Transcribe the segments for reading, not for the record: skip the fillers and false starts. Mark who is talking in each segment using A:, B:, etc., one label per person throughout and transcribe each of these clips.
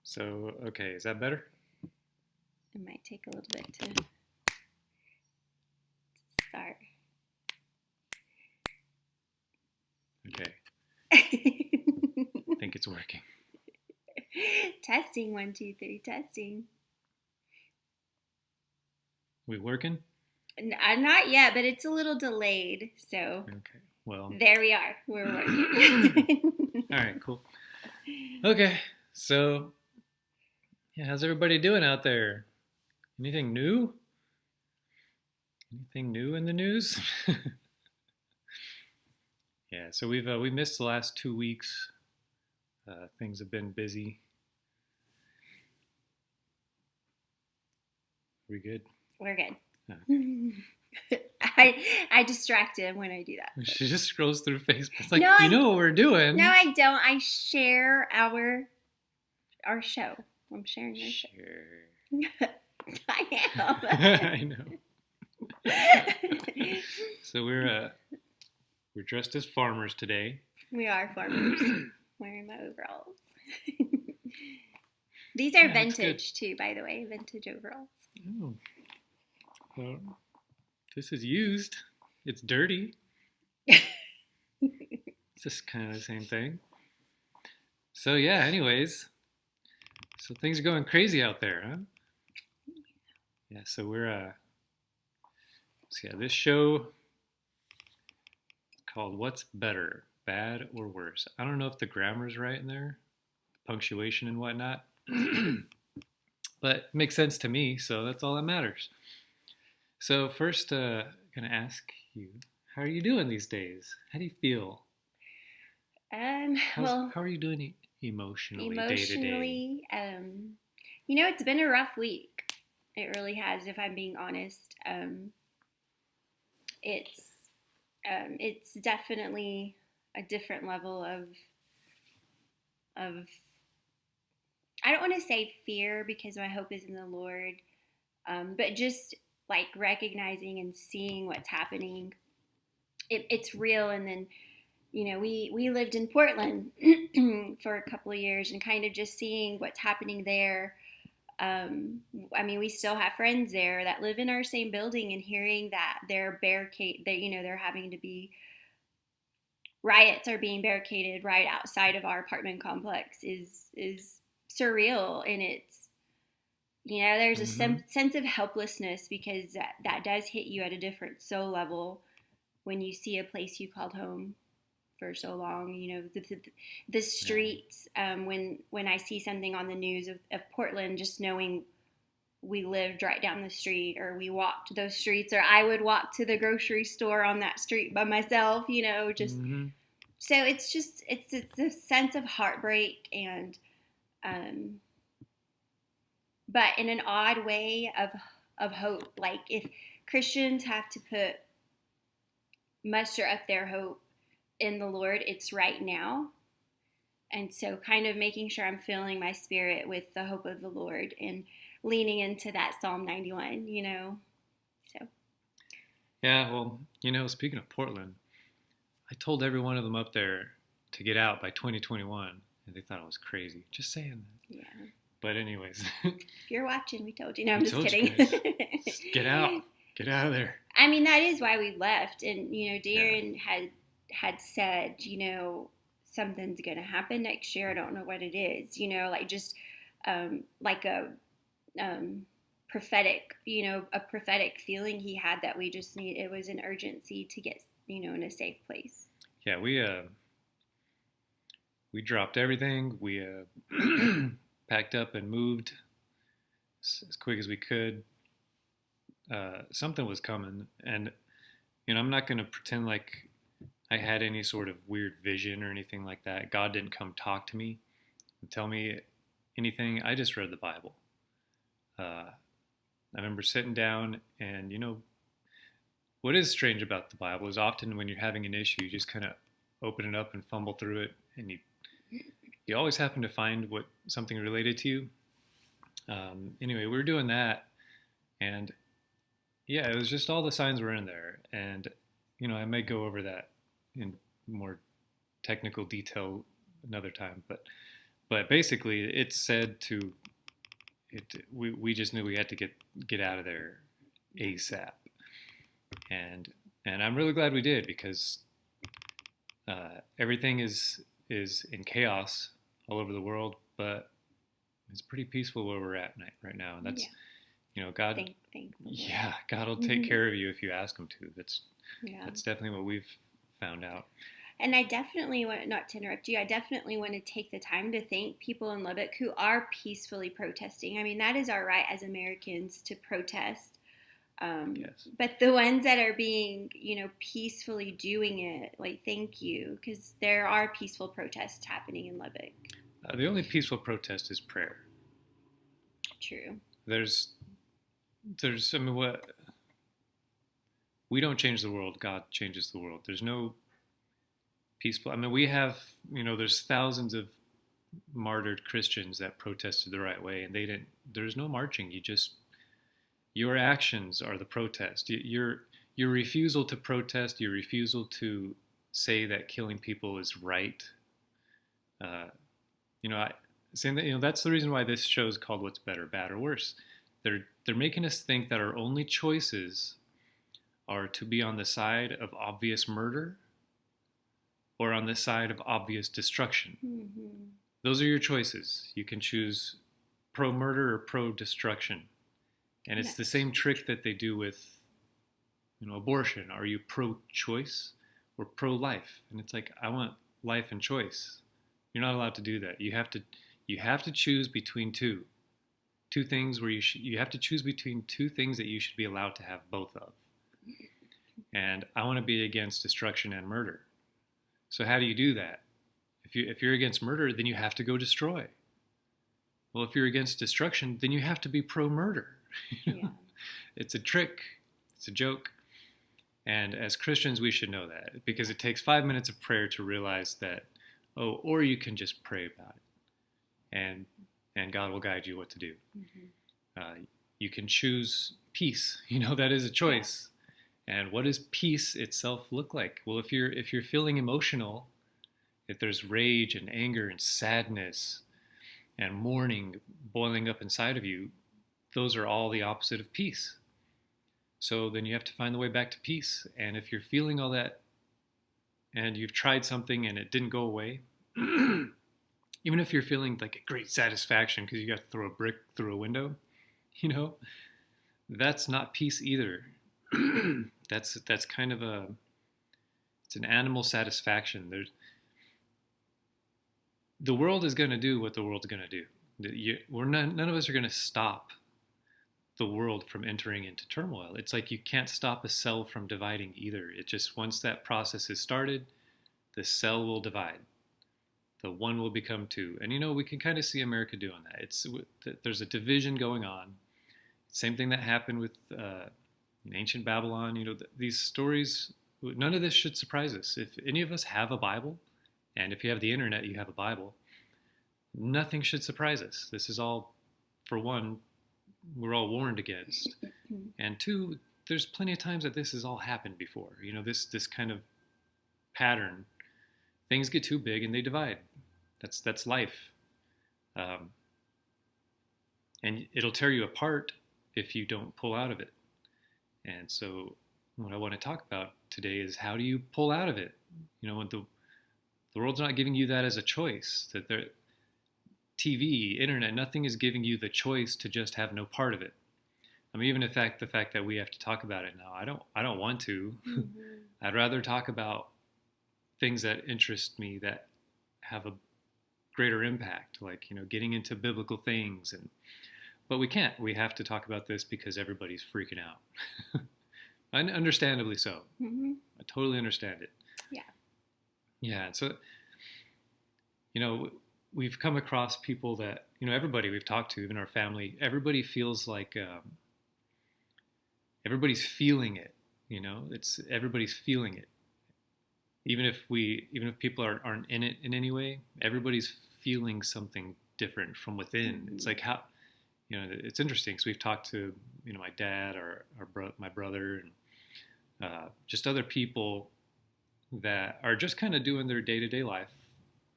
A: So, okay, is that better?
B: It might take a little bit to start.
A: Okay, I think it's working.
B: Testing, 1, 2, 3, testing.
A: We working?
B: Not yet, but it's a little delayed. So
A: Okay, well,
B: there we are. We're working.
A: all right, cool. Okay, so, yeah, how's everybody doing out there? Anything new? Anything new in the news? Yeah, so we missed the last 2 weeks. Things have been busy. We good?
B: We're good.
A: Okay.
B: I distract him when I do that.
A: She just scrolls through Facebook. It's like,
B: No,
A: you know what we're doing.
B: No, I don't. I share our show. I'm sharing our show.
A: Sure.
B: I am.
A: I know. So we're dressed as farmers today.
B: We are farmers. Wearing my overalls. These are vintage too, by the way. Vintage overalls.
A: Oh. Well, this is used. It's dirty. It's just kind of the same thing. So yeah, anyways. So things are going crazy out there, huh? Yeah, so we're so yeah, this show is called What's Better, Bad or Worse? I don't know if the grammar's right in there, punctuation and whatnot. But it makes sense to me, so that's all that matters. So first, gonna ask you, how are you doing these days? How do you feel?
B: Well,
A: how are you doing emotionally, day to day?
B: emotionally, it's been a rough week. It really has, if I'm being honest. It's definitely a different level of I don't want to say fear because my hope is in the Lord, but just like recognizing and seeing what's happening. It's real. And then, we lived in Portland for a couple of years and kind of just seeing what's happening there. We still have friends there that live in our same building, and hearing that they're having to be riots are being barricaded right outside of our apartment complex is surreal. And there's a sense of helplessness because that does hit you at a different soul level when you see a place you called home for so long. The streets, when I see something on the news of Portland, just knowing we lived right down the street, or we walked those streets, or I would walk to the grocery store on that street by myself, so it's a sense of heartbreak and but in an odd way of hope. Like, if Christians have to muster up their hope in the Lord, it's right now. And so kind of making sure I'm filling my spirit with the hope of the Lord and leaning into that Psalm 91, so.
A: Yeah, well, speaking of Portland, I told every one of them up there to get out by 2021, and they thought I was crazy. Just saying that.
B: Yeah.
A: But anyways.
B: If you're watching, we told you. No, I'm just kidding.
A: Just get out. Get out of there.
B: That is why we left. And, Darren had said, something's going to happen next year. I don't know what it is, like a prophetic, a prophetic feeling he had that we just need. It was an urgency to get, in a safe place.
A: Yeah, we dropped everything. We packed up and moved as quick as we could. Something was coming, and I'm not going to pretend like I had any sort of weird vision or anything like that. God didn't come talk to me and tell me anything. I just read the Bible. I remember sitting down, and what is strange about the Bible is often when you're having an issue, you just kind of open it up and fumble through it, and you always happen to find something related to you. Anyway, we were doing that, and yeah, it was just all the signs were in there. And I may go over that in more technical detail another time, but But basically, it's said to it. We just knew we had to get out of there ASAP, and and I'm really glad we did because everything is in chaos all over the world, but it's pretty peaceful where we're at right now, and that's
B: Yeah.
A: God.
B: Thank the Lord.
A: Yeah, God will take care of you if you ask Him to.
B: Yeah.
A: That's definitely what we've found out.
B: And I definitely want, not to interrupt you, I definitely want to take the time to thank people in Lubbock who are peacefully protesting. I mean, that is our right as Americans to protest.
A: Yes.
B: But the ones that are being, peacefully doing it, like, thank you, because there are peaceful protests happening in Lubbock.
A: The only peaceful protest is prayer.
B: True.
A: There's, I mean, what we don't change the world, God changes the world. There's no peaceful. I mean, we have, there's thousands of martyred Christians that protested the right way, and they didn't. There's no marching. Your actions are the protest. Your refusal to protest, your refusal to say that killing people is right. Saying that that's the reason why this show is called "What's Better, Bad or Worse." They're making us think that our only choices are to be on the side of obvious murder or on the side of obvious destruction.
B: Mm-hmm.
A: Those are your choices. You can choose pro-murder or pro-destruction. And it's the same trick that they do with, abortion. Are you pro-choice or pro-life? And it's like, I want life and choice. You're not allowed to do that. You have to choose between two things where you have to choose between two things that you should be allowed to have both of. And I want to be against destruction and murder. So how do you do that? If you're against murder, then you have to go destroy. Well, if you're against destruction, then you have to be pro-murder.
B: Yeah.
A: It's a trick. It's a joke. And as Christians, we should know that because it takes 5 minutes of prayer to realize that, or you can just pray about it, and God will guide you what to do. Mm-hmm. You can choose peace. That is a choice. Yeah. And what does peace itself look like? Well, if you're feeling emotional, if there's rage and anger and sadness and mourning boiling up inside of you, those are all the opposite of peace. So then you have to find the way back to peace. And if you're feeling all that and you've tried something and it didn't go away, even if you're feeling like a great satisfaction because you got to throw a brick through a window, that's not peace either. That's kind of it's an animal satisfaction. The world is going to do what the world's going to do. None of us are going to stop the world from entering into turmoil. It's like you can't stop a cell from dividing either. It just, once that process is started, the cell will divide. The one will become two. And we can kind of see America doing that. There's a division going on. Same thing that happened with in ancient Babylon. These stories, none of this should surprise us. If any of us have a Bible, and if you have the internet, you have a Bible, nothing should surprise us. This is all, for one, we're all warned against. And two, there's plenty of times that this has all happened before. This kind of pattern. Things get too big and they divide. That's life. And it'll tear you apart if you don't pull out of it. And so what I want to talk about today is how do you pull out of it? When the world's not giving you that as a choice, that TV, internet, nothing is giving you the choice to just have no part of it. I mean, even the fact that we have to talk about it now, I don't want to. Mm-hmm. I'd rather talk about things that interest me that have a greater impact, like getting into biblical things, but we can't. We have to talk about this because everybody's freaking out, and understandably so. Mm-hmm. I totally understand it.
B: Yeah.
A: Yeah. So, we've come across people that, everybody we've talked to, even our family, everybody feels like everybody's feeling it. Everybody's feeling it. Even if people aren't in it in any way, everybody's feeling something different from within. Mm-hmm. It's like how, it's interesting because we've talked to, my dad or my brother and just other people that are just kind of doing their day-to-day life,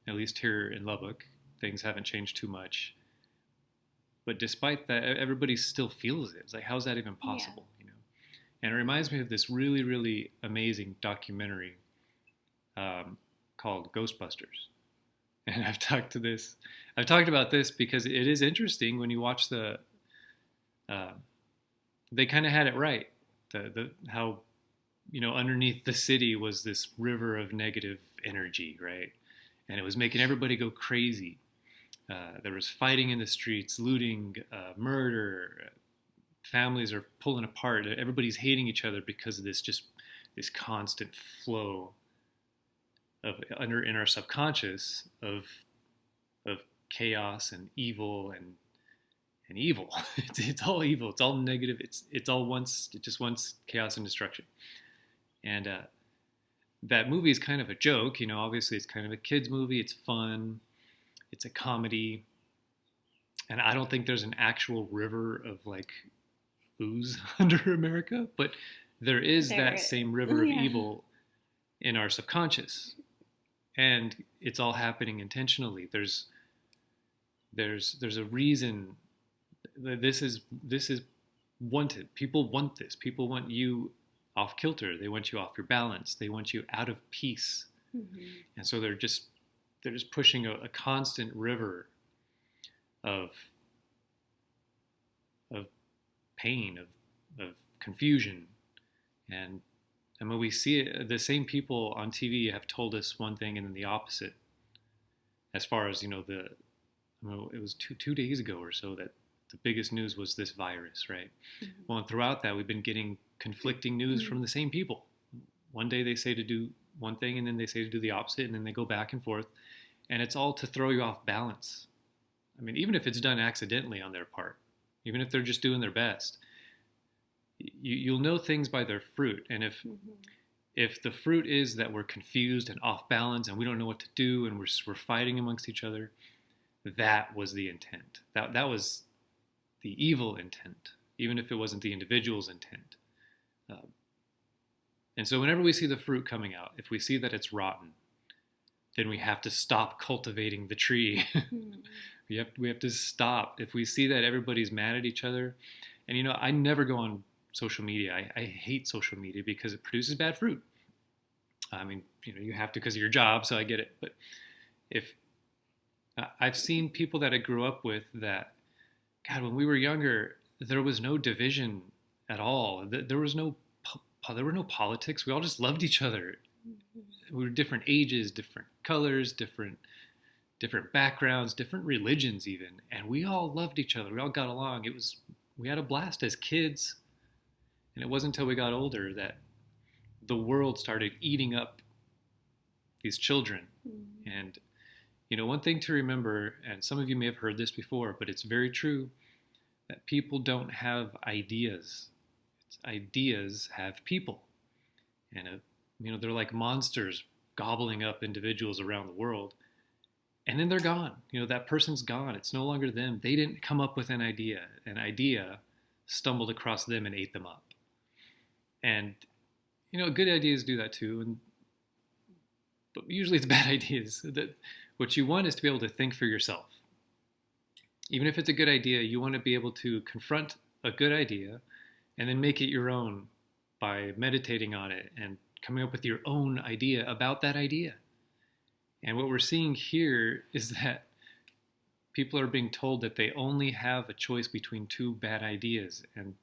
A: at least here in Lubbock. things haven't changed too much. But despite that, everybody still feels it. It's like, how's that even possible?
B: Yeah.
A: You know? And it reminds me of this really, really amazing documentary called Ghostbusters. And I've talked about this because it is interesting when you watch uh, they kind of had it right. How, underneath the city was this river of negative energy, right? And it was making everybody go crazy. There was fighting in the streets, looting, murder. Families are pulling apart. Everybody's hating each other because of this constant flow of in our subconscious of chaos and evil and evil. It's all evil. It's all negative. It just wants chaos and destruction. And that movie is kind of a joke. Obviously it's kind of a kids movie. It's fun. It's a comedy. And I don't think there's an actual river of like ooze under America, but there is that same river of evil in our subconscious. And it's all happening intentionally. There's a reason that this is wanted. People want this. People want you off kilter. They want you off your balance. They want you out of peace. Mm-hmm. And so they're just pushing a constant river of pain, of confusion, and when we see it, the same people on TV have told us one thing and then the opposite. As far as it was 2 days ago or so that the biggest news was this virus, right? Mm-hmm. Well, and throughout that, we've been getting conflicting news from the same people. One day they say to do one thing, and then they say to do the opposite, and then they go back and forth, and it's all to throw you off balance. I mean, even if it's done accidentally on their part, even if they're just doing their best, you'll know things by their fruit. And if the fruit is that we're confused and off balance and we don't know what to do and we're fighting amongst each other, that was the intent. That was the evil intent, even if it wasn't the individual's intent. And so whenever we see the fruit coming out, if we see that it's rotten, then we have to stop cultivating the tree. We have to stop. If we see that everybody's mad at each other, and I never go on social media. I hate social media because it produces bad fruit. I mean, you have to because of your job, so I get it. But if I've seen people that I grew up with that, God, when we were younger, there was no division at all. There were no politics. We all just loved each other. We were different ages, different colors, different backgrounds, different religions even, and we all loved each other. We all got along. We had a blast as kids, and it wasn't until we got older that the world started eating up these children. Mm-hmm. And one thing to remember, and some of you may have heard this before, but it's very true, that people don't have ideas. Ideas have people, and they're like monsters gobbling up individuals around the world. And then they're gone. That person's gone. It's no longer them. They didn't come up with an idea. An idea stumbled across them and ate them up. And, good ideas do that too. But usually it's bad ideas. What you want is to be able to think for yourself. Even if it's a good idea, you want to be able to confront a good idea and then make it your own by meditating on it and coming up with your own idea about that idea. And what we're seeing here is that people are being told that they only have a choice between two bad ideas, and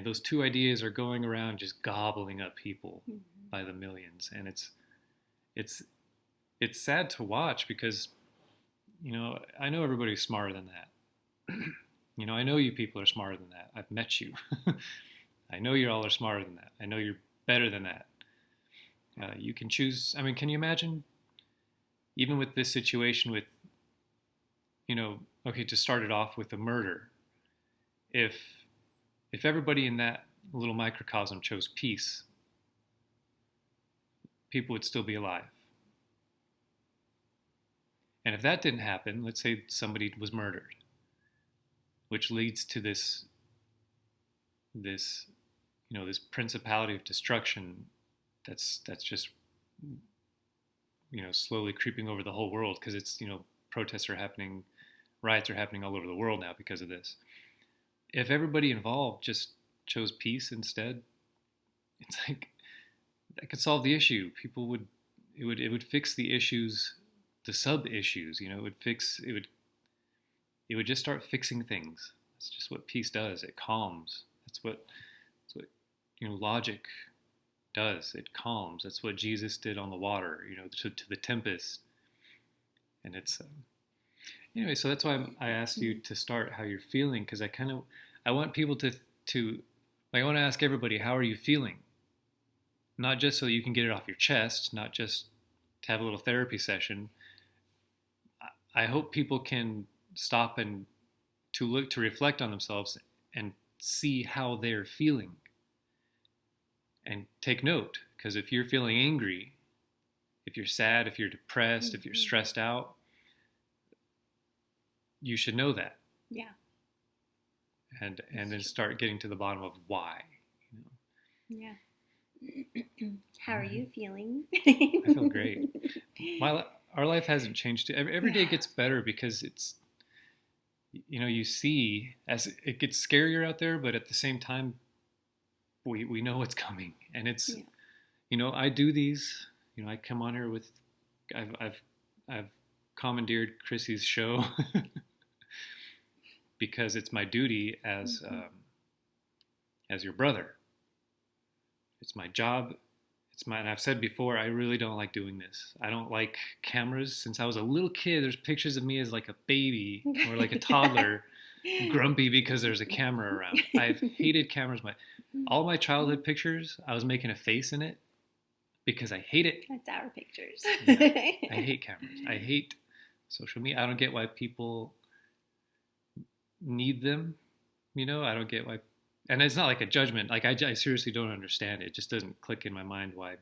A: those two ideas are going around just gobbling up people by the millions. And it's sad to watch because I know everybody's smarter than that. I know you people are smarter than that. I've met you. I know you all are smarter than that. I know you're better than that. You can choose. I mean, can you imagine? Even with this situation with, to start it off with a murder, if everybody in that little microcosm chose peace, people would still be alive. And if that didn't happen, let's say somebody was murdered, which leads to this principality of destruction that's just slowly creeping over the whole world because it's protests are happening, riots are happening all over the world now because of this. If everybody involved just chose peace instead, it's like that could solve the issue. People would it would fix the issues, the sub issues. It would just start fixing things. That's just what peace does. It calms. That's what logic does. It calms. That's what Jesus did on the water. To the tempest. And it's anyway. So that's why I asked you to start how you're feeling, because I want people to I want to ask everybody, how are you feeling? Not just so that you can get it off your chest, not just to have a little therapy session. I hope people can stop and to reflect on themselves and see how they're feeling and take note. Because if you're feeling angry, if you're sad, if you're depressed, if you're stressed out, you should know that.
B: Yeah.
A: And then start getting to the bottom of why.
B: Yeah. How are you feeling?
A: I feel great. Our life hasn't changed. Every day gets better because it's, you see as it gets scarier out there, but at the same time, we know what's coming, and it's, I do these. I come on here with, I've commandeered Chrissy's show because it's my duty as your brother. It's my job. And I've said before, I really don't like doing this. I don't like cameras. Since I was a little kid, there's pictures of me as like a baby or like a toddler, grumpy because there's a camera around. I've hated cameras. All my childhood pictures, I was making a face in it because I hate it.
B: That's our pictures.
A: Yeah, I hate cameras. I hate social media. I don't get why people need them. I don't get why. And it's not like a judgment. Like I seriously don't understand it. It just doesn't click in my mind why.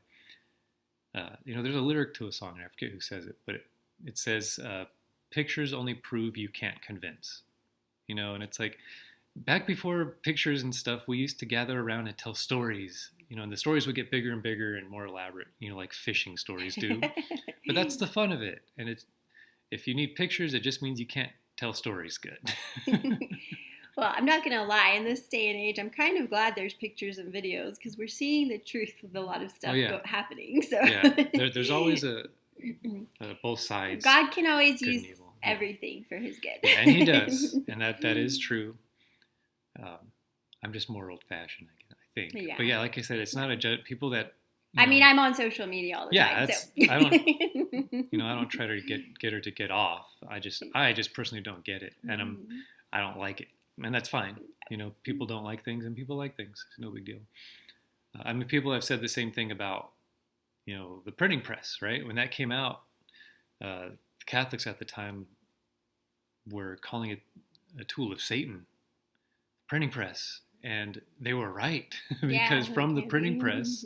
A: There's a lyric to a song, and I forget who says it, but it says, "Pictures only prove you can't convince." And it's like back before pictures and stuff, we used to gather around and tell stories. And the stories would get bigger and bigger and more elaborate. Like fishing stories do. But that's the fun of it. And if you need pictures, it just means you can't tell stories good.
B: Well, I'm not going to lie. In this day and age, I'm kind of glad there's pictures and videos because we're seeing the truth of a lot of stuff happening. So
A: there's always both sides.
B: God can always use everything for His good.
A: Yeah, and He does, and that is true. I'm just more old-fashioned, I think.
B: Yeah.
A: But like I said, it's not a judge. People that
B: I'm on social media all the time.
A: I don't try to get her to get off. I just personally don't get it, and I don't like it. And that's fine. People don't like things and people like things. It's no big deal. People have said the same thing about, the printing press, right? When that came out, the Catholics at the time were calling it a tool of Satan, printing press. And they were right because from the printing press,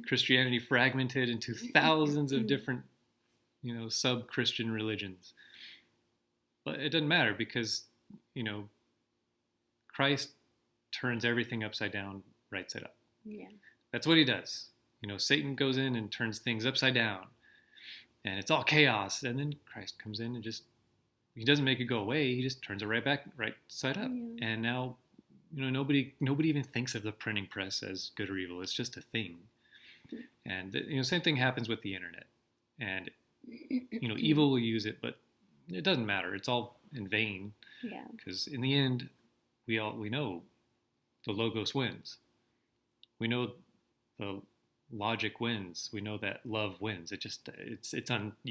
A: Christianity fragmented into thousands of different, sub-Christian religions. But it doesn't matter because, Christ turns everything upside down, right side up.
B: Yeah.
A: That's what He does. Satan goes in and turns things upside down, and it's all chaos. And then Christ comes in and He doesn't make it go away. He just turns it right back, right side up. Yeah. And now, nobody even thinks of the printing press as good or evil. It's just a thing. And same thing happens with the internet. And evil will use it, but it doesn't matter. It's all in vain.
B: Yeah. Because
A: in the end, we know the logos wins. We know the logic wins. We know that love wins. You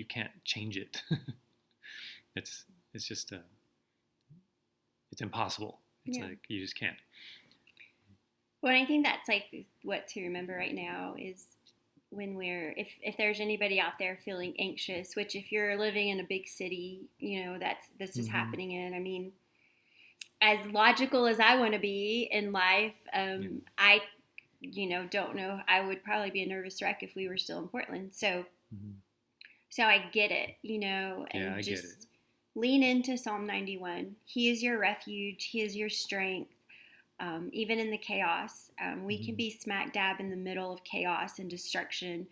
A: can't change it. It's just it's impossible. It's like you just can't.
B: Well, I think that's like what to remember right now is when if there's anybody out there feeling anxious, which if you're living in a big city, this is happening in. As logical as I want to be in life, I, don't know. I would probably be a nervous wreck if we were still in Portland. So, so I get it, and
A: I
B: just
A: get it.
B: Lean into Psalm 91. He is your refuge. He is your strength. Even in the chaos, we can be smack dab in the middle of chaos and destruction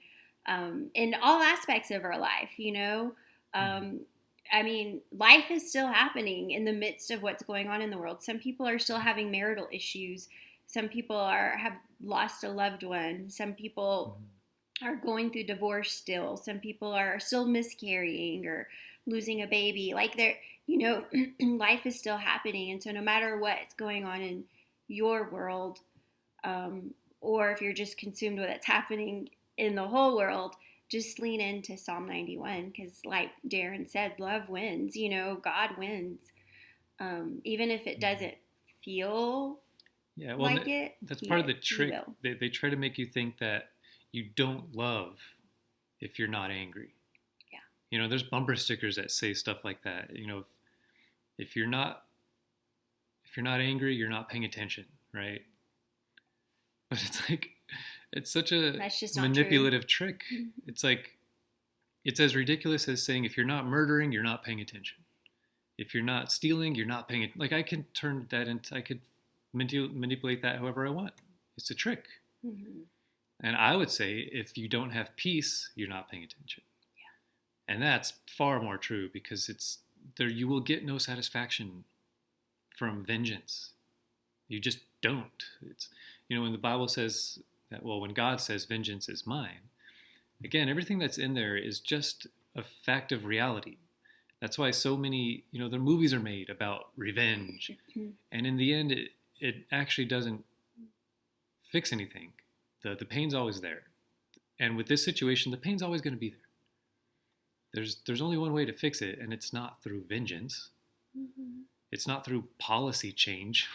B: in all aspects of our life, I mean, life is still happening in the midst of what's going on in the world. Some people are still having marital issues. Some people have lost a loved one. Some people are going through divorce still. Some people are still miscarrying or losing a baby. Like life is still happening. And so no matter what's going on in your world, or if you're just consumed with what's happening in the whole world, just lean into Psalm 91 because, like Darren said, love wins. God wins. Even if it doesn't feel like it.
A: That's part of the trick. They try to make you think that you don't love if you're not angry. Yeah. There's bumper stickers that say stuff like that. If you're not angry, you're not paying attention, right? But it's like, it's such a manipulative trick. It's like, it's as ridiculous as saying if you're not murdering, you're not paying attention. If you're not stealing, you're not paying attention. Like I could turn that into, I could manipulate that however I want. It's a trick. Mm-hmm. And I would say if you don't have peace, you're not paying attention. Yeah. And that's far more true because you will get no satisfaction from vengeance. You just don't. It's, when the Bible says that, when God says vengeance is mine, again, everything that's in there is just a fact of reality. That's why so many, the movies are made about revenge. And in the end, it actually doesn't fix anything. The pain's always there. And with this situation, the pain's always going to be there. There's only one way to fix it, and it's not through vengeance. Mm-hmm. It's not through policy change.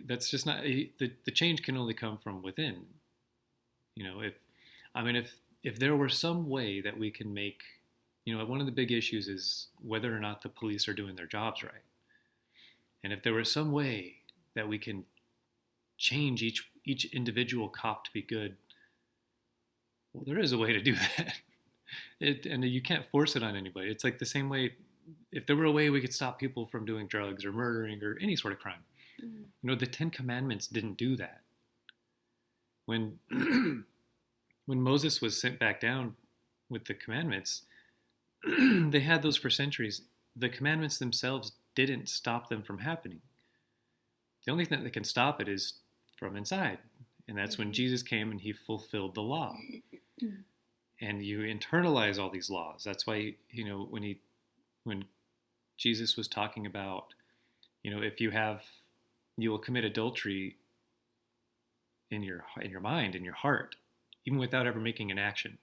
A: That's just not, the change can only come from within. If there were some way that we can make, one of the big issues is whether or not the police are doing their jobs right. And if there was some way that we can change each individual cop to be good, well, there is a way to do that. And you can't force it on anybody. It's like the same way, if there were a way we could stop people from doing drugs or murdering or any sort of crime. Mm-hmm. The 10 Commandments didn't do that. When Moses was sent back down with the commandments, they had those for centuries. The commandments themselves didn't stop them from happening. The only thing that can stop it is from inside. And that's when Jesus came and he fulfilled the law. And you internalize all these laws. That's why, when Jesus was talking about, if you will commit adultery in your mind, in your heart, even without ever making an action.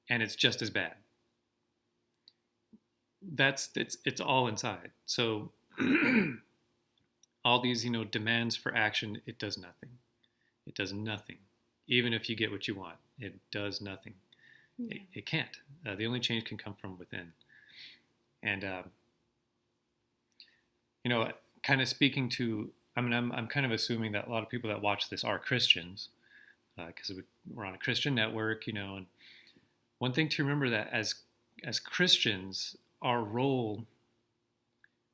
A: And it's just as bad. It's all inside. So all these, demands for action, it does nothing. It does nothing. Even if you get what you want, it does nothing. Yeah. It can't. The only change can come from within. And, kind of speaking to, I'm kind of assuming that a lot of people that watch this are Christians, because we're on a Christian network, and one thing to remember that as Christians, our role,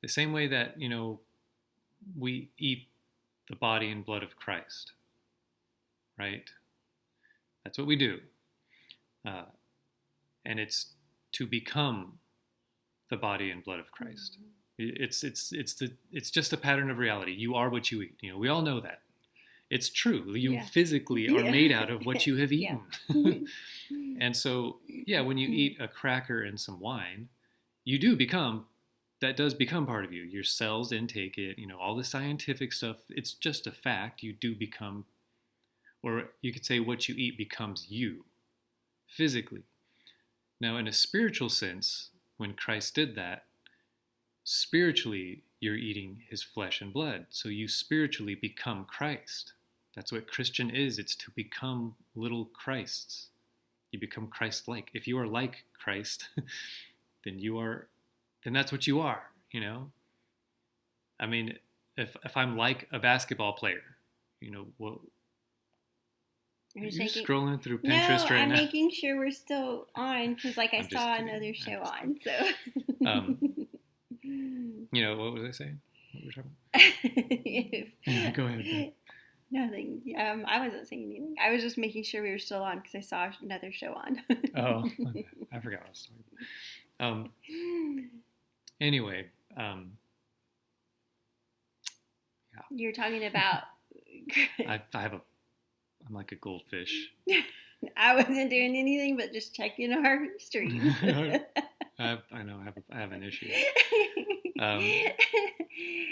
A: the same way that, we eat the body and blood of Christ, right? That's what we do. And it's to become the body and blood of Christ. Mm-hmm. It's just a pattern of reality. You are what you eat. We all know that. It's true. You physically are made out of what you have eaten. And so, when you eat a cracker and some wine, that does become part of you. Your cells intake it, all the scientific stuff. It's just a fact. You do become, or you could say what you eat becomes you, physically. Now, in a spiritual sense, when Christ did that, spiritually, you're eating his flesh and blood. So you spiritually become Christ. That's what Christian is. It's to become little Christs. You become Christ-like. If you are like Christ, then that's what you are, if I'm like a basketball player, well, you're scrolling through Pinterest right now.
B: I'm making sure we're still on because, I saw another show on. So,
A: what was I saying? What were we talking about? Go ahead.
B: Nothing. I wasn't saying anything. I was just making sure we were still on because I saw another show on.
A: Oh, I forgot what I was talking Um, anyway, yeah,
B: You're talking about.
A: I'm like a goldfish.
B: I wasn't doing anything but just checking our stream.
A: I know I have an issue.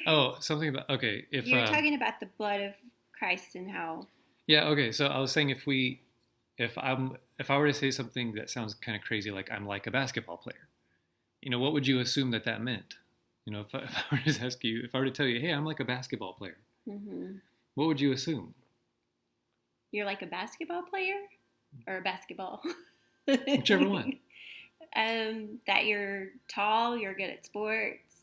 A: Oh, something about okay. If
B: You're talking about the blood of Christ and how.
A: yeah, okay. So I was saying if I were to say something that sounds kind of crazy, like I'm like a basketball player, what would you assume that meant? If I were to ask you, if I were to tell you, hey, I'm like a basketball player,
B: Mm-hmm.
A: what would you assume?
B: You're like a basketball player or a basketball?
A: Whichever one.
B: That you're tall, you're good at sports.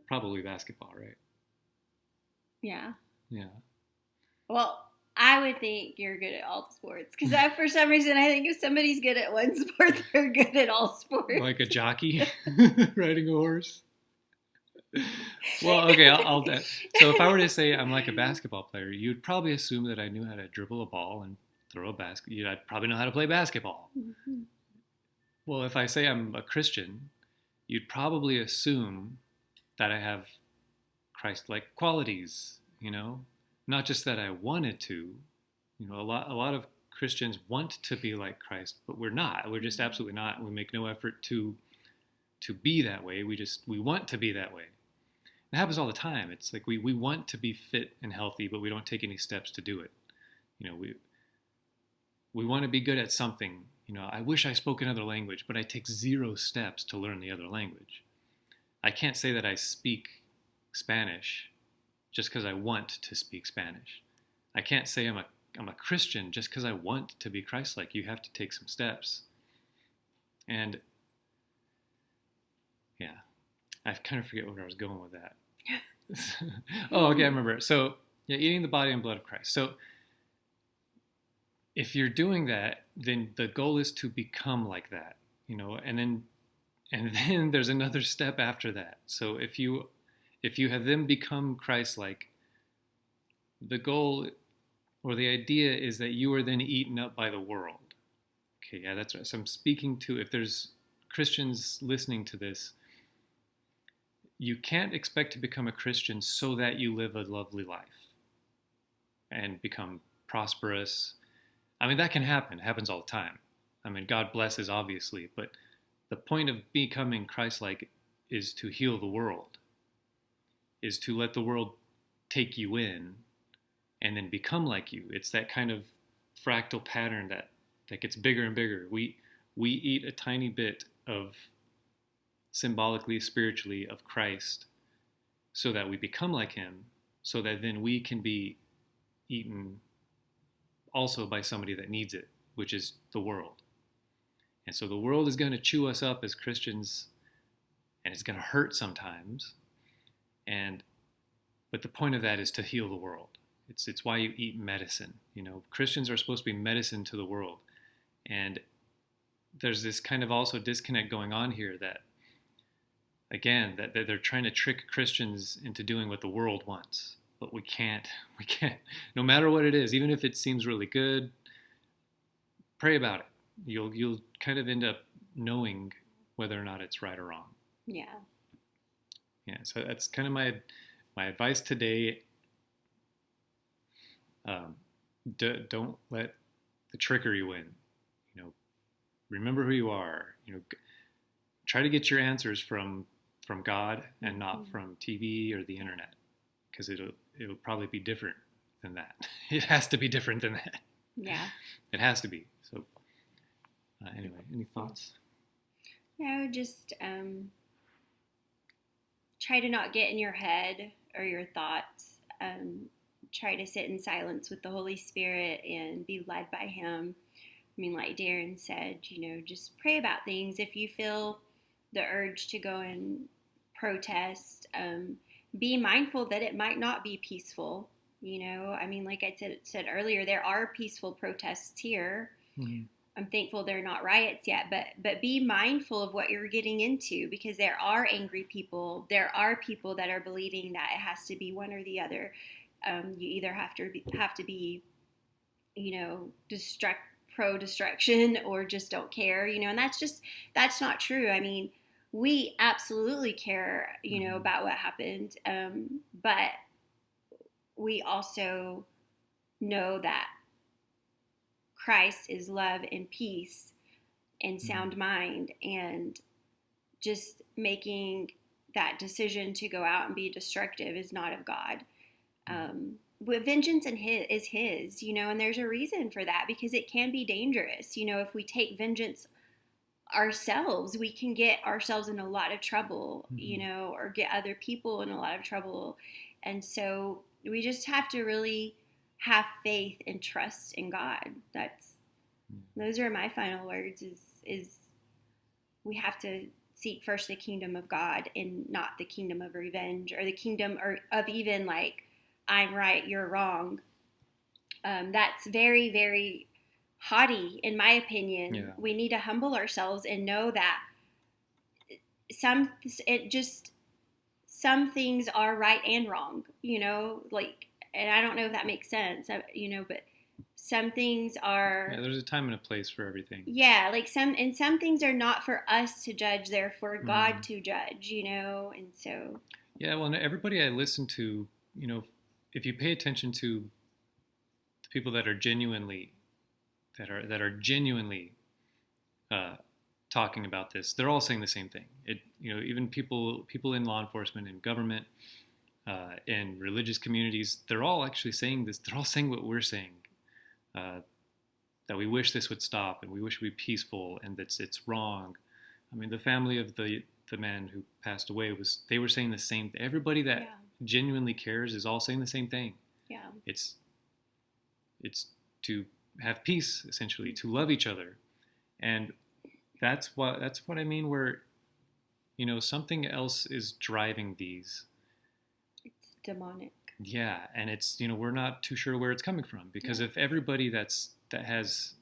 A: Probably basketball, right?
B: Yeah.
A: Yeah.
B: Well, I would think you're good at all sports because for some reason, I think if somebody's good at one sport, they're good at all sports.
A: Like a jockey riding a horse. Well, okay, so if I were to say I'm like a basketball player, you'd probably assume that I knew how to dribble a ball and throw a basket. I'd probably know how to play basketball.
B: Mm-hmm.
A: Well, if I say I'm a Christian, you'd probably assume that I have Christ-like qualities, not just that I wanted to. A lot of Christians want to be like Christ, but we're not. We're just absolutely not. We make no effort to be that way. We want to be that way. It happens all the time. It's like we want to be fit and healthy, but we don't take any steps to do it. We want to be good at something. I wish I spoke another language, but I take 0 steps to learn the other language. I can't say that I speak Spanish just because I want to speak Spanish. I can't say I'm a Christian just because I want to be Christ-like. You have to take some steps. And yeah, I kind of forget where I was going with that. Oh, okay, I remember. So, yeah, eating the body and blood of Christ. So, if you're doing that, then the goal is to become like that, and then there's another step after that. So if you have them become Christ-like, the goal or the idea is that you are then eaten up by the world. Okay, yeah, that's right. So I'm speaking to, if there's Christians listening to this, you can't expect to become a Christian so that you live a lovely life and become prosperous. I mean, that can happen. It happens all the time. I mean, God blesses, obviously, but the point of becoming Christ-like is to heal the world, is to let the world take you in and then become like you. It's that kind of fractal pattern that gets bigger and bigger. We eat a tiny bit of, symbolically, spiritually, of Christ so that we become like him, so that then we can be eaten also by somebody that needs it, which is the world. And so the world is going to chew us up as Christians, and it's going to hurt sometimes. But the point of that is to heal the world. It's why you eat medicine. Christians are supposed to be medicine to the world. And there's this kind of also disconnect going on here that, again, that they're trying to trick Christians into doing what the world wants. But we can't, no matter what it is, even if it seems really good, pray about it. You'll kind of end up knowing whether or not it's right or wrong.
B: Yeah.
A: Yeah, so that's kind of my advice today. Don't let the trickery win. Remember who you are. Try to get your answers from God and not from TV or the internet, because it'll probably be different than that. It has to be different than that.
B: Yeah.
A: It has to be. So anyway, any thoughts?
B: Yeah, I would just try to not get in your head or your thoughts. Try to sit in silence with the Holy Spirit and be led by him. I mean, like Darren said, just pray about things. If you feel the urge to go and protest, be mindful that it might not be peaceful. I mean, like I said earlier, there are peaceful protests here. Mm-hmm. I'm thankful they're not riots yet, but be mindful of what you're getting into, because there are angry people. There are people that are believing that it has to be one or the other. You either have to be pro destruction or just don't care, and that's not true. I mean, we absolutely care, about what happened, but we also know that Christ is love and peace and sound mind, and just making that decision to go out and be destructive is not of God. Vengeance is his, and there's a reason for that, because it can be dangerous. If we take vengeance ourselves, we can get ourselves in a lot of trouble, or get other people in a lot of trouble. And so we just have to really have faith and trust in God. Those are my final words, is we have to seek first the kingdom of God and not the kingdom of revenge, or the kingdom of even like, I'm right, you're wrong. That's very, very haughty, in my opinion.
A: Yeah.
B: We need to humble ourselves and know that some things are right and wrong, and I don't know if that makes sense, but some things are.
A: Yeah, there's a time and a place for everything.
B: Yeah, like some things are not for us to judge; they're for God to judge, and so.
A: Yeah, well, everybody I listen to, if you pay attention to the people that are genuinely talking about this, they're all saying the same thing. Even people in law enforcement and government, and religious communities, they're all actually saying this. They're all saying what we're saying. That we wish this would stop, and we wish we'd be peaceful, and that it's wrong. I mean, the family of the man who passed away they were saying the same thing. Everybody that genuinely cares is all saying the same thing.
B: Yeah.
A: It's to have peace, essentially, to love each other. And that's what I mean, where, something else is driving these.
B: It's demonic.
A: Yeah, and it's, we're not too sure where it's coming from, because if everybody that has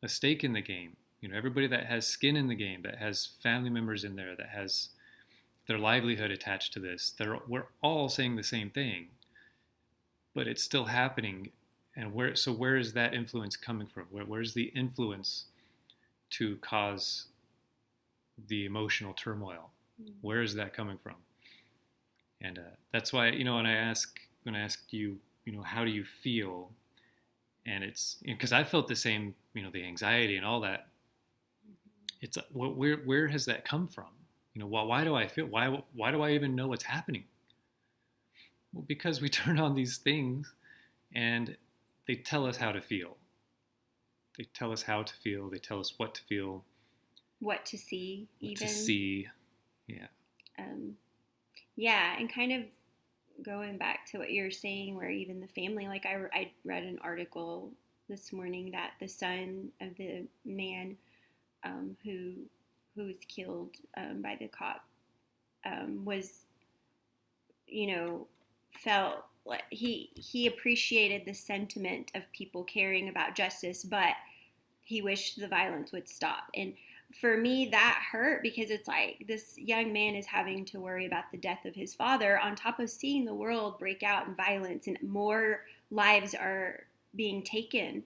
A: a stake in the game, everybody that has skin in the game, that has family members in there, that has their livelihood attached to this, we're all saying the same thing, but it's still happening. And where is that influence coming from? Where's the influence to cause the emotional turmoil? Where is that coming from? And that's why, when I ask you, how do you feel? And it's because I felt the same, the anxiety and all that. It's where has that come from? Why do I feel? Why do I even know what's happening? Well, because we turn on these things, and they tell us how to feel. They tell us how to feel. They tell us what to feel.
B: What to see, even.
A: What to see, yeah.
B: Yeah, and kind of going back to what you're saying, where even the family, like I read an article this morning that the son of the man who was killed by the cop was, felt like he appreciated the sentiment of people caring about justice, but he wished the violence would stop. And for me, that hurt, because it's like this young man is having to worry about the death of his father on top of seeing the world break out in violence, and more lives are being taken.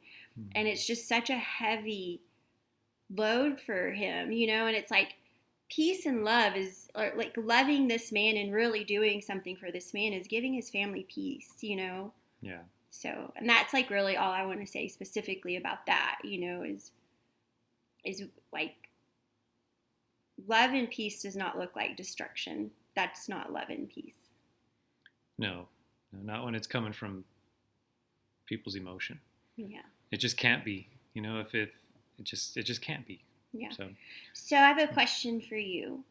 B: And it's just such a heavy load for him, and it's like peace and love is, or like loving this man and really doing something for this man is giving his family peace, Yeah. So, and that's like really all I want to say specifically about that, is like, love and peace does not look like destruction. That's not love and peace.
A: No, not when it's coming from people's emotion.
B: Yeah.
A: It just can't be, if it just can't be.
B: Yeah. So I have a question for you.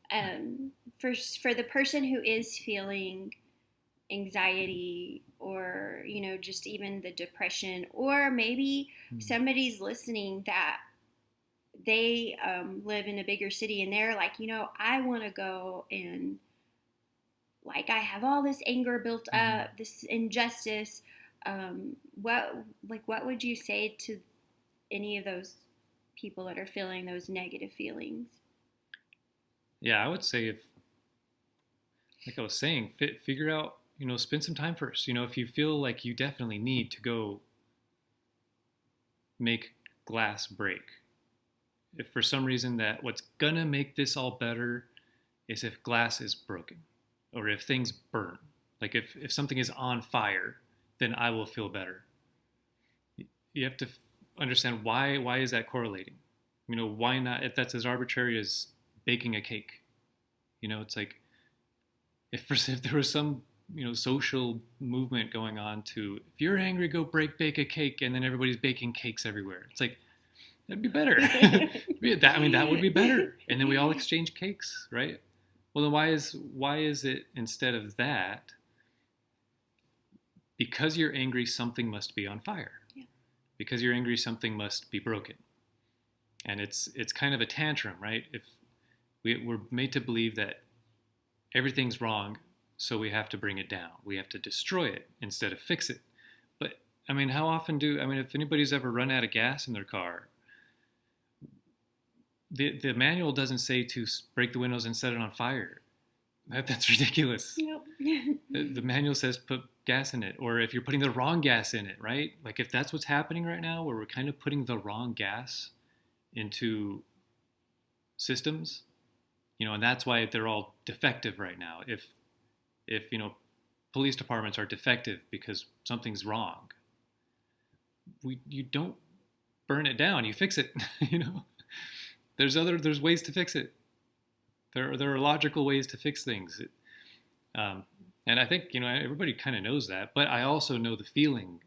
B: For the person who is feeling anxiety, or, just even the depression, or maybe somebody's listening that they live in a bigger city, and they're like, I want to go, and like, I have all this anger built up, this injustice. What would you say to any of those people that are feeling those negative feelings?
A: Yeah, I would say, if, like I was saying, figure out, spend some time first. If you feel like you definitely need to go make glass break, if for some reason that what's gonna make this all better is if glass is broken or if things burn. Like if something is on fire, then I will feel better. You have to understand why is that correlating? Why not? If that's as arbitrary as baking a cake, it's like if there was some social movement going on to, if you're angry, go bake a cake, and then everybody's baking cakes everywhere. It's like, that'd be better. That would be better, and then we all exchange cakes, right? Well, then why is it instead of that? Because you're angry, something must be on fire. Yeah. Because you're angry, something must be broken, and it's kind of a tantrum, right? If we're made to believe that everything's wrong, so we have to bring it down. We have to destroy it instead of fix it. But how often if anybody's ever run out of gas in their car, the manual doesn't say to break the windows and set it on fire. That's ridiculous. Yep. The manual says put gas in it, or if you're putting the wrong gas in it, right? Like if that's what's happening right now, where we're kind of putting the wrong gas into systems, and that's why they're all defective right now. If police departments are defective because something's wrong, you don't burn it down, you fix it. There's ways to fix it. There are logical ways to fix things. And I think everybody kind of knows that, but I also know the feeling,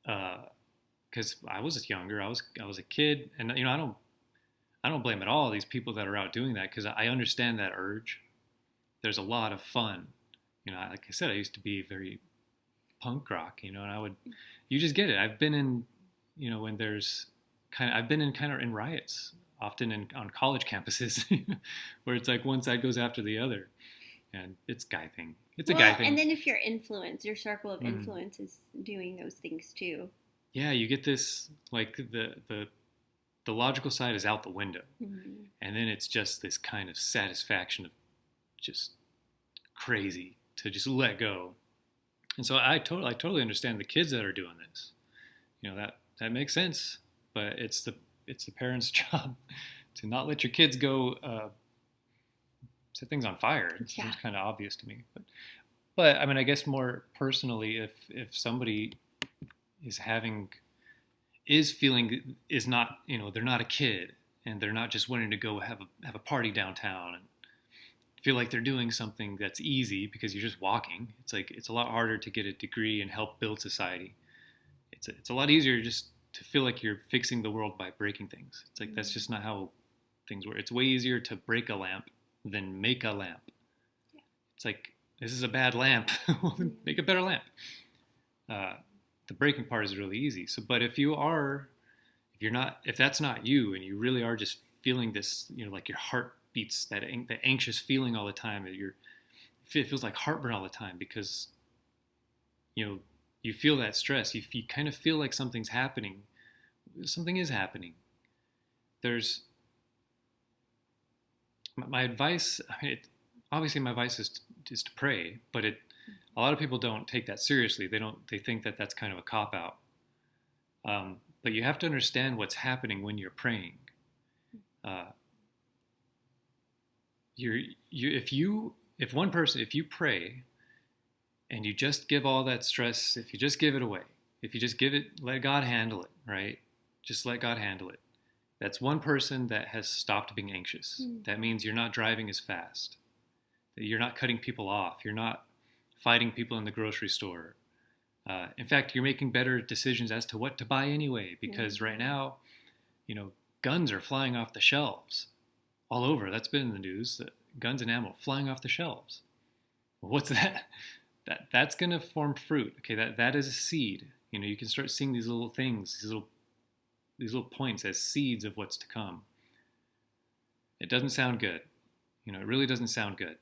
A: because I was younger, I was a kid, and I don't blame at all these people that are out doing that, because I understand that urge. There's a lot of fun. Like I said, I used to be very punk rock, and you just get it. I've been in, when I've been in riots, often on college campuses, where it's like one side goes after the other, and it's a guy thing.
B: And then if your circle of influence is doing those things too.
A: Yeah, you get this, like the logical side is out the window, and then it's just this kind of satisfaction of just crazy to just let go. And so I totally understand the kids that are doing this. That makes sense, but it's the parents' job to not let your kids go set things on fire. It seems kind of obvious to me, but I guess more personally, if somebody is not, they're not a kid, and they're not just wanting to go have a party downtown and feel like they're doing something that's easy because you're just walking. It's like, it's a lot harder to get a degree and help build society. It's a lot easier just to feel like you're fixing the world by breaking things. It's like, that's just not how things work. It's way easier to break a lamp than make a lamp. Yeah. It's like, this is a bad lamp. Well, then make a better lamp. The breaking part is really easy. So, but if that's not you, and you really are just feeling this, like your heart beats, that anxious feeling all the time, that it feels like heartburn all the time, because you feel that stress. You kind of feel like something's happening. Something is happening. There's my advice. Obviously, my advice is to pray, but a lot of people don't take that seriously. They think that that's kind of a cop out. But you have to understand what's happening when you're praying. If you pray and you just give all that stress, if you just give it away, if you just let God handle it, right? Just let God handle it. That's one person that has stopped being anxious. That means you're not driving as fast. That you're not cutting people off. You're not fighting people in the grocery store. In fact, you're making better decisions as to what to buy anyway, because right now, guns are flying off the shelves all over. That's been in the news. Guns and ammo flying off the shelves. Well, what's that? That's going to form fruit. Okay, that is a seed. You can start seeing these little things, these little points as seeds of what's to come. It doesn't sound good. It really doesn't sound good.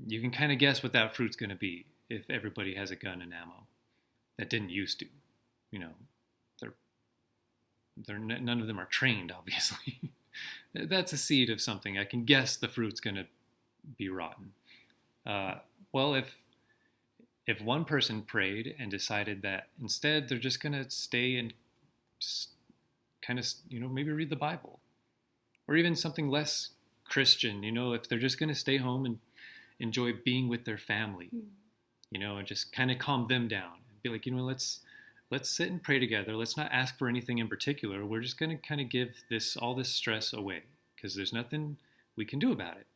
A: You can kind of guess what that fruit's going to be if everybody has a gun and ammo. That didn't used to. None of them are trained, obviously. That's a seed of something. I can guess the fruit's going to be rotten. Well, if one person prayed and decided that instead they're just going to stay and kind of, maybe read the Bible, or even something less Christian. If they're just going to stay home and enjoy being with their family, and just kind of calm them down and be like, let's sit and pray together. Let's not ask for anything in particular. We're just going to kind of give all this stress away because there's nothing we can do about it.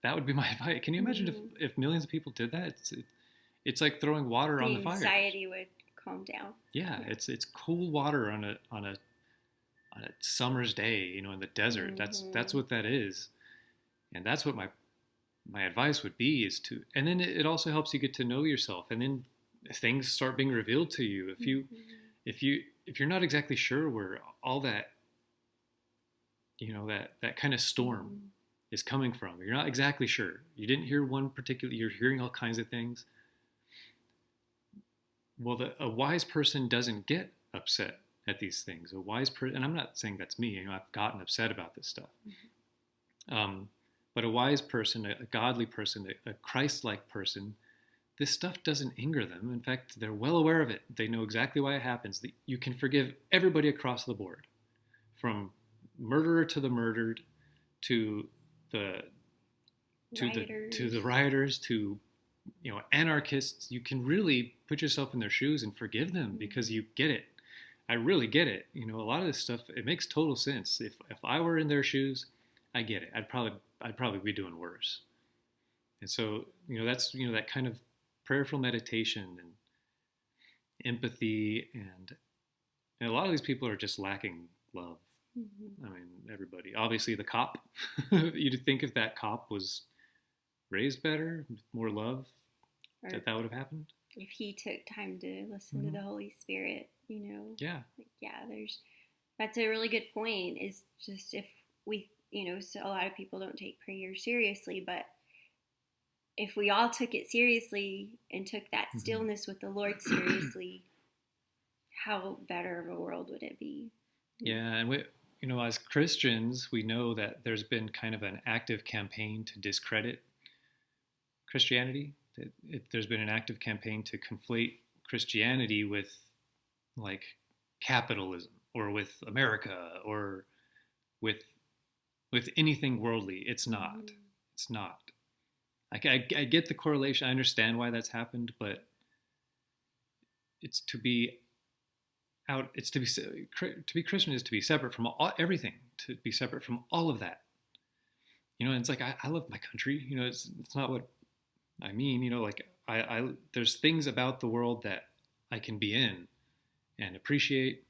A: That would be my advice. Can you imagine if millions of people did that? It's like throwing water on the fire.
B: The anxiety would calm down.
A: Yeah, it's cool water on a summer's day, in the desert. That's what that is, and that's what my advice would be is to. And then it also helps you get to know yourself, and then things start being revealed to you. If you're not exactly sure where all that, that kind of storm is coming from, you're not exactly sure. You didn't hear one particular. You're hearing all kinds of things. Well, a wise person doesn't get upset at these things. A wise person, and I'm not saying that's me. I've gotten upset about this stuff. But a wise person, a godly person, a Christ-like person, this stuff doesn't anger them. In fact, they're well aware of it. They know exactly why it happens. You can forgive everybody across the board, from murderer to the murdered, to the rioters, to anarchists. You can really put yourself in their shoes and forgive them because you get it. I really get it. A lot of this stuff, it makes total sense. If I were in their shoes, I get it. I'd probably be doing worse. And so, that's, that kind of prayerful meditation and empathy, and a lot of these people are just lacking love. I mean, everybody. Obviously, the cop. You'd think if that cop was raised better, more love, or that would have happened.
B: If he took time to listen to the Holy Spirit,
A: Yeah.
B: That's a really good point. Is just if we, so a lot of people don't take prayer seriously, but if we all took it seriously and took that stillness with the Lord seriously, how better of a world would it be?
A: Yeah, and we, as Christians, we know that there's been kind of an active campaign to discredit Christianity. There's been an active campaign to conflate Christianity with, like, capitalism or with America or with anything worldly. It's not. It's not. I get the correlation. I understand why that's happened, but to be Christian is to be separate from everything. To be separate from all of that. And it's like I love my country. It's not what I mean. Like I there's things about the world that I can be in and appreciate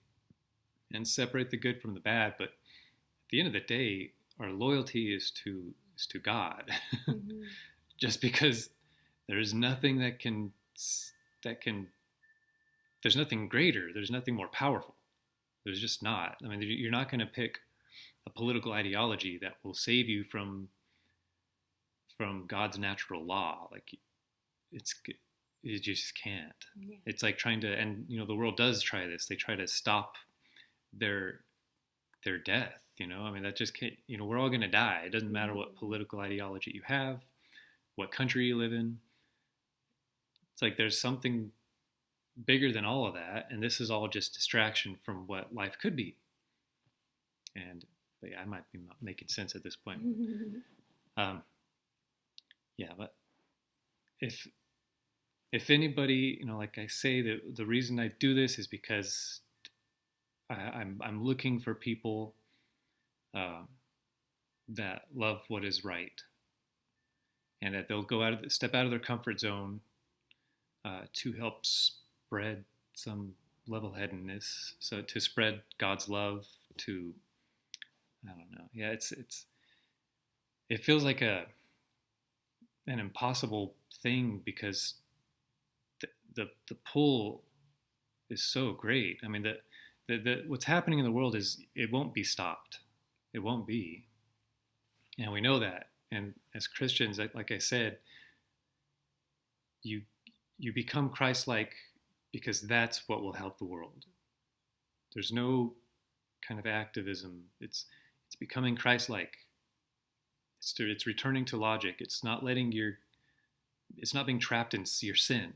A: and separate the good from the bad. But at the end of the day, our loyalty is to God. Just because there's nothing there's nothing greater, there's nothing more powerful. There's just not. I mean, you're not going to pick a political ideology that will save you from God's natural law. Like, you just can't. Yeah. It's like trying to, and the world does try this. They try to stop their death. I mean, that just can't. We're all going to die. It doesn't matter what political ideology you have, what country you live in. It's like there's something bigger than all of that, and this is all just distraction from what life could be. But yeah, I might be not making sense at this point. Yeah, but if anybody, like I say, the reason I do this is because I'm looking for people that love what is right, and that they'll step out of their comfort zone to help spread some level-headedness, so to spread God's love to, I don't know. Yeah, it feels like an impossible thing because the pull is so great. I mean, the what's happening in the world is, it won't be stopped. It won't be, and we know that. And as Christians, like I said, you become Christ-like because that's what will help the world. There's no kind of activism. It's becoming Christ-like. It's returning to logic. It's not being trapped in your sin.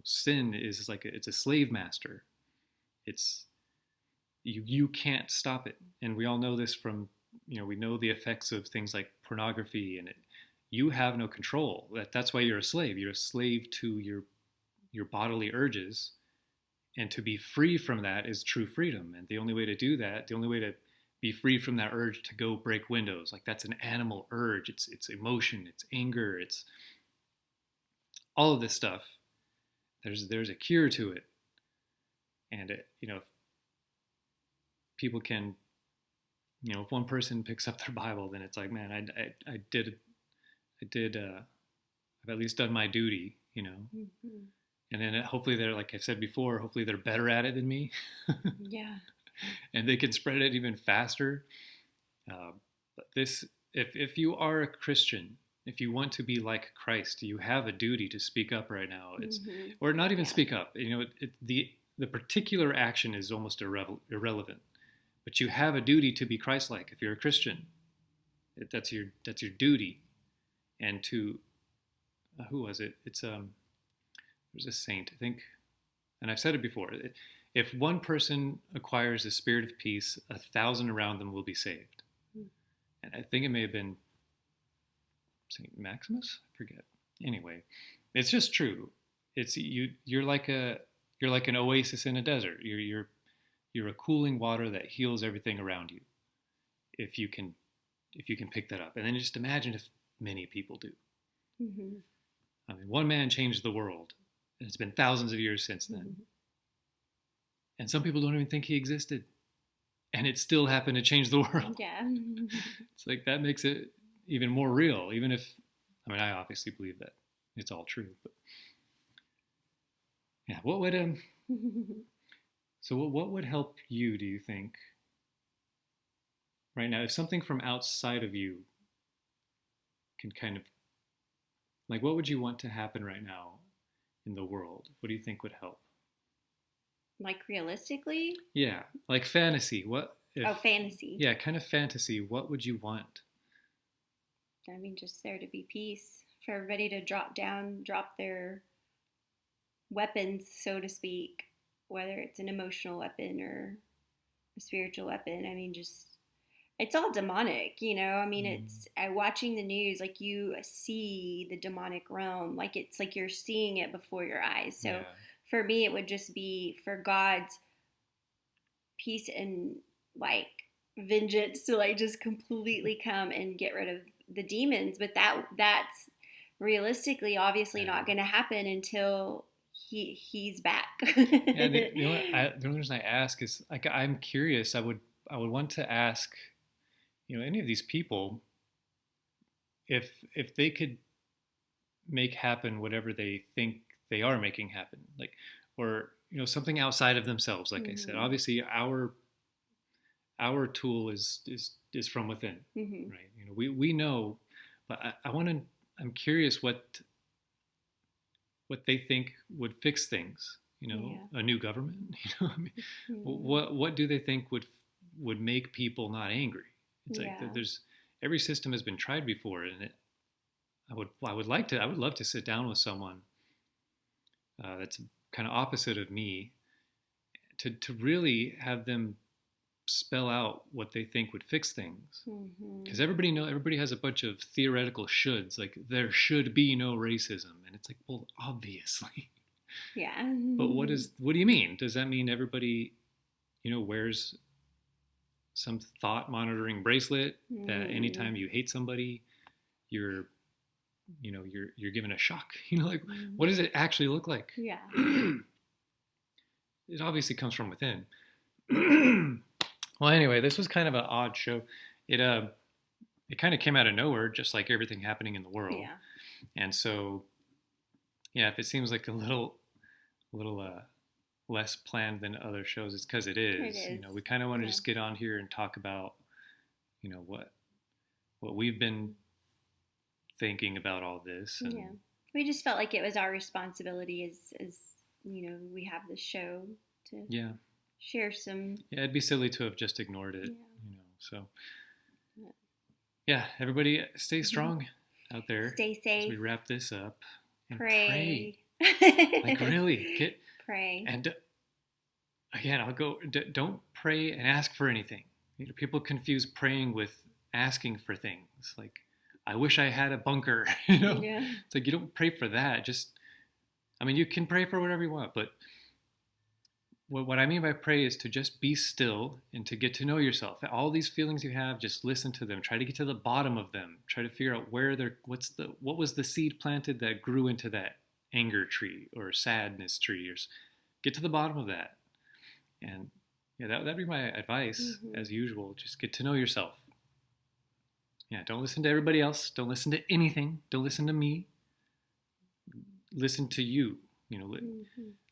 A: Sin is like it's a slave master, It's you can't stop it, and we all know this from we know the effects of things like pornography, and you have no control. That's why you're a slave. You're a slave to your bodily urges, and to be free from that is true freedom. And the only way to do that, the only way to be free from that urge to go break windows, like that's an animal urge. It's emotion, it's anger, it's all of this stuff. There's a cure to it, and people can, if one person picks up their Bible, then it's like, man, I've at least done my duty,
B: Mm-hmm.
A: and then hopefully they're, like I said before, hopefully they're better at it than me.
B: Yeah.
A: And they can spread it even faster. But if you are a Christian, if you want to be like Christ, you have a duty to speak up right now.
B: Mm-hmm.
A: Or not even
B: Yeah.
A: speak up. The particular action is almost irrelevant, but you have a duty to be Christ-like. If you're a Christian, that's your duty. And to who was it? It's there's a saint, I think, and I've said it before. If one person acquires the spirit of peace, 1,000 around them will be saved.
B: Mm.
A: And I think it may have been Saint Maximus. I forget. Anyway, it's just true. It's you're like an oasis in a desert. You're a cooling water that heals everything around you. If you can pick that up, and then just imagine if many people do.
B: Mm-hmm.
A: I mean, one man changed the world, and it's been thousands of years since then.
B: Mm-hmm.
A: And some people don't even think he existed, and it still happened to change the world.
B: Yeah.
A: It's like that makes it even more real. Even if, I mean, I obviously believe that it's all true, but yeah. What would So what would help you, do you think, right now, if something from outside of you can kind of, like, what would you want to happen right now in the world? What do you think would help?
B: Like realistically?
A: Yeah, like fantasy.
B: Fantasy.
A: Yeah, kind of fantasy. What would you want?
B: I mean, just there to be peace, for everybody to drop their weapons, so to speak, whether it's an emotional weapon or a spiritual weapon. I mean, just, it's all demonic, I mean, it's watching the news, like you see the demonic realm, like it's like you're seeing it before your eyes. So
A: Yeah.
B: for me, it would just be for God's peace and like vengeance to like just completely come and get rid of the demons. But that's realistically obviously not going to happen until he's back.
A: Yeah, the only reason I ask is, like, I'm curious. I would want to ask, any of these people, if they could make happen whatever they think they are making happen, like, or something outside of themselves. Like I said, obviously our tool is from within, right? We know, but I'm curious what they think would fix things. A new government. I mean, what do they think would make people not angry? It's like there's every system has been tried before, and I would love to sit down with someone that's kind of opposite of me, to really have them spell out what they think would fix things. Because everybody has a bunch of theoretical shoulds, like there should be no racism, and it's like, well, obviously.
B: Yeah.
A: But what do you mean? Does that mean everybody, wears some thought monitoring bracelet that anytime you hate somebody, you're given a shock? Like, what does it actually look like?
B: Yeah.
A: It obviously comes from within. Well, anyway, this was kind of an odd show. It kind of came out of nowhere, just like everything happening in the world.
B: Yeah.
A: And so, yeah, if it seems like a little less planned than other shows, it's because it is.
B: It is.
A: We kind of want to just get on here and talk about, what we've been thinking about all this. And,
B: we just felt like it was our responsibility as we have this show to share some.
A: Yeah, it'd be silly to have just ignored it. So yeah, everybody stay strong out there.
B: Stay safe.
A: As we wrap this up. And
B: pray.
A: Like, really,
B: pray.
A: And again, I'll go. Don't pray and ask for anything. People confuse praying with asking for things. Like, I wish I had a bunker.
B: Yeah.
A: It's like you don't pray for that. You can pray for whatever you want, but what I mean by pray is to just be still and to get to know yourself. All these feelings you have, just listen to them. Try to get to the bottom of them. Try to figure out what was the seed planted that grew into that anger tree or sadness tree. Or get to the bottom of that. And yeah, that'd be my advice as usual. Just get to know yourself. Yeah, don't listen to everybody else. Don't listen to anything. Don't listen to me. Listen to you.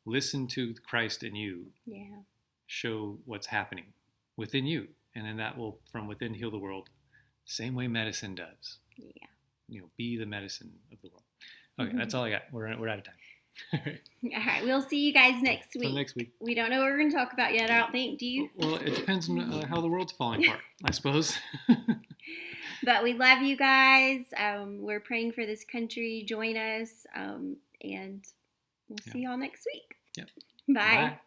A: Listen to Christ in you.
B: Yeah.
A: Show what's happening within you, and then that will, from within, heal the world. Same way medicine does.
B: Yeah.
A: Be the medicine of the world. Okay, that's all I got. We're out of time.
B: All right, we'll see you guys next week.
A: Till next week.
B: We don't know what we're going to talk about yet, I don't think. Do you?
A: Well, it depends on how the world's falling apart, I suppose.
B: But we love you guys. We're praying for this country. Join us, and we'll see y'all next week.
A: Yep.
B: Bye.
A: Bye.